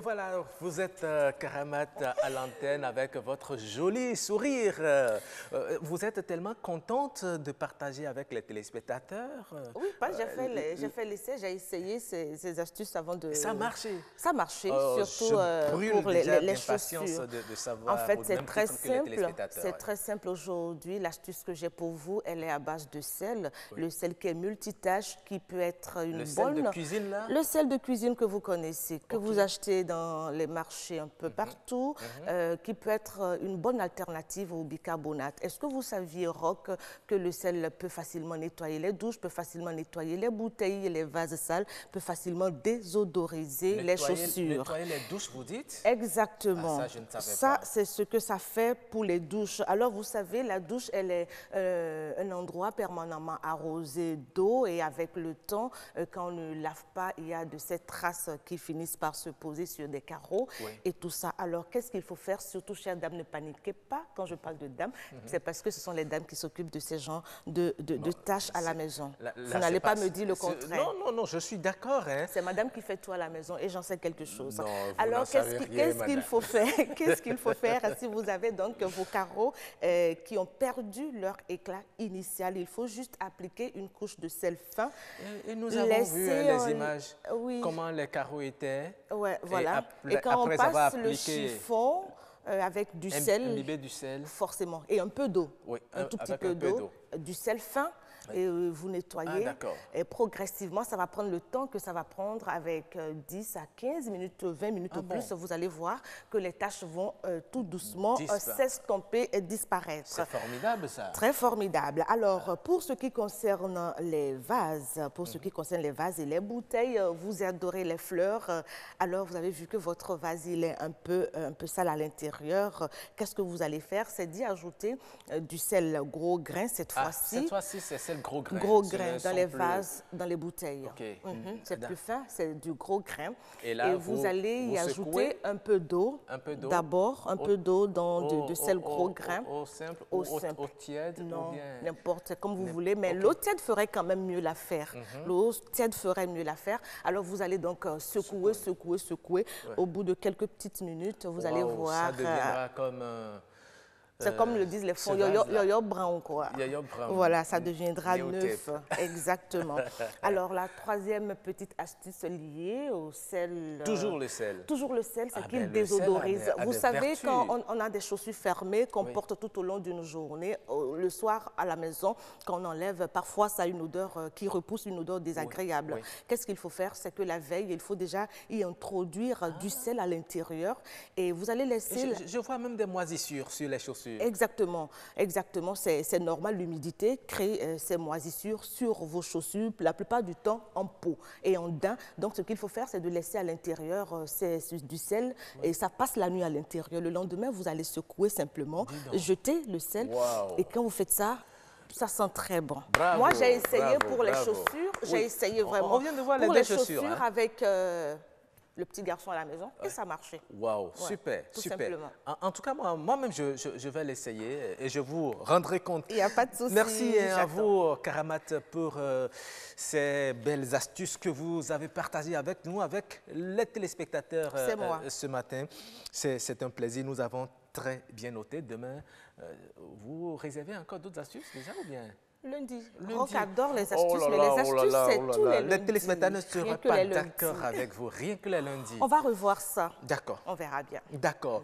voilà, vous êtes Karamat à l'antenne avec votre joli sourire. Vous êtes tellement contente de partager avec les téléspectateurs. Oui, j'ai fait l'essai, j'ai essayé ces astuces avant de... Ça a marché. Ça a marché, surtout pour les chaussures. De savoir, en fait, c'est même très titre que les simple. téléspectateurs. C'est très simple aujourd'hui. L'astuce que j'ai pour vous, elle est à base de sel. Oui. Le sel qui est multitâche, qui peut être une Le bonne... sel de cuisine, là? Le sel de cuisine que vous connaissez, que vous achetez dans les marchés un peu partout, qui peut être une bonne alternative au bicarbonate. Est-ce que vous saviez, Roch, que le sel peut facilement nettoyer les douches, peut facilement nettoyer les bouteilles, les vases sales, peut facilement désodoriser les chaussures? Nettoyer les douches, vous dites? Exactement. Ah, ça, je ne savais ça, pas. c'est ce que ça fait pour les douches. Alors, vous savez, la douche, elle est un endroit permanemment arrosé d'eau et avec le temps, quand on ne lave pas, il y a de ces traces qui finissent par se poser sur des carreaux et tout ça. Alors, qu'est-ce qu'il faut faire? Surtout, chères dames, ne paniquez pas quand je parle de dames. C'est parce que ce sont les dames qui s'occupent de ces genres de tâches à la maison. Vous n'allez pas me dire le contraire. Non, je suis d'accord. Hein. C'est madame qui fait tout à la maison et j'en sais quelque chose. Non, alors, qu'est-ce qu'il faut faire? Qu'est-ce qu'il faut faire si vous avez donc vos carreaux qui ont perdu leur éclat initial? Il faut juste appliquer une couche de sel fin. Et nous avons vu les images, comment les carreaux étaient. Ouais, voilà. Et quand on passe le chiffon avec du sel, imbibé du sel, forcément, et un peu d'eau, un tout petit peu d'eau, du sel fin. Et vous nettoyez. Et progressivement, ça va prendre le temps que ça va prendre avec 10 à 15 minutes, 20 minutes au plus. Vous allez voir que les taches vont tout doucement s'estomper et disparaître. C'est formidable, ça. Très formidable. Alors, pour ce qui concerne les vases, et les bouteilles, vous adorez les fleurs. Alors, vous avez vu que votre vase, il est un peu sale à l'intérieur. Qu'est-ce que vous allez faire? C'est d'y ajouter du sel gros grain cette fois-ci. Cette fois-ci, c'est sel gros grain. Gros grain dans les vases, dans les bouteilles. C'est plus fin, c'est du gros grain. Et là, vous allez y ajouter un peu d'eau. D'abord, un peu d'eau dans de sel gros grain. Eau simple ou eau tiède? Non, n'importe, comme vous voulez. Mais l'eau tiède ferait quand même mieux l'affaire. L'eau tiède ferait mieux l'affaire. Alors, vous allez donc secouer. Au bout de quelques petites minutes, vous allez voir... Ça deviendra comme... C'est comme le disent les fonds, yo-yo brown, quoi. Yo-yo brown. Voilà, ça deviendra neuf. Exactement. Alors, la troisième petite astuce liée au sel... Toujours le sel. Toujours le sel, c'est qu'il désodorise. Vous savez, quand on a des chaussures fermées, qu'on porte tout au long d'une journée, le soir à la maison, quand on enlève, parfois ça a une odeur qui repousse, une odeur désagréable. Qu'est-ce qu'il faut faire? C'est que la veille, il faut déjà y introduire du sel à l'intérieur et vous allez laisser... Je vois même des moisissures sur les chaussures. Exactement, c'est normal, l'humidité crée ces moisissures sur vos chaussures, la plupart du temps en peau et en daim. Donc ce qu'il faut faire, c'est de laisser à l'intérieur du sel et ça passe la nuit à l'intérieur. Le lendemain, vous allez secouer simplement, jeter le sel et quand vous faites ça, ça sent très bon. Bravo, moi, j'ai essayé pour les chaussures, j'ai essayé vraiment on vient de voir pour les les chaussures avec... le petit garçon à la maison et ça marchait. Waouh, super, tout super. Simplement. En tout cas, moi-même, je vais l'essayer et je vous rendrai compte. Il n'y a pas de souci. Merci à vous, Karamat, pour ces belles astuces que vous avez partagées avec nous, avec les téléspectateurs ce matin. C'est un plaisir. Nous avons très bien noté. Demain, vous réservez encore d'autres astuces déjà ou bien? Lundi. Roch adore les astuces, mais les astuces, c'est tous les lundis. Les téléspectateurs ne seraient pas d'accord avec vous, rien que les lundis. On va revoir ça. D'accord. On verra bien. D'accord.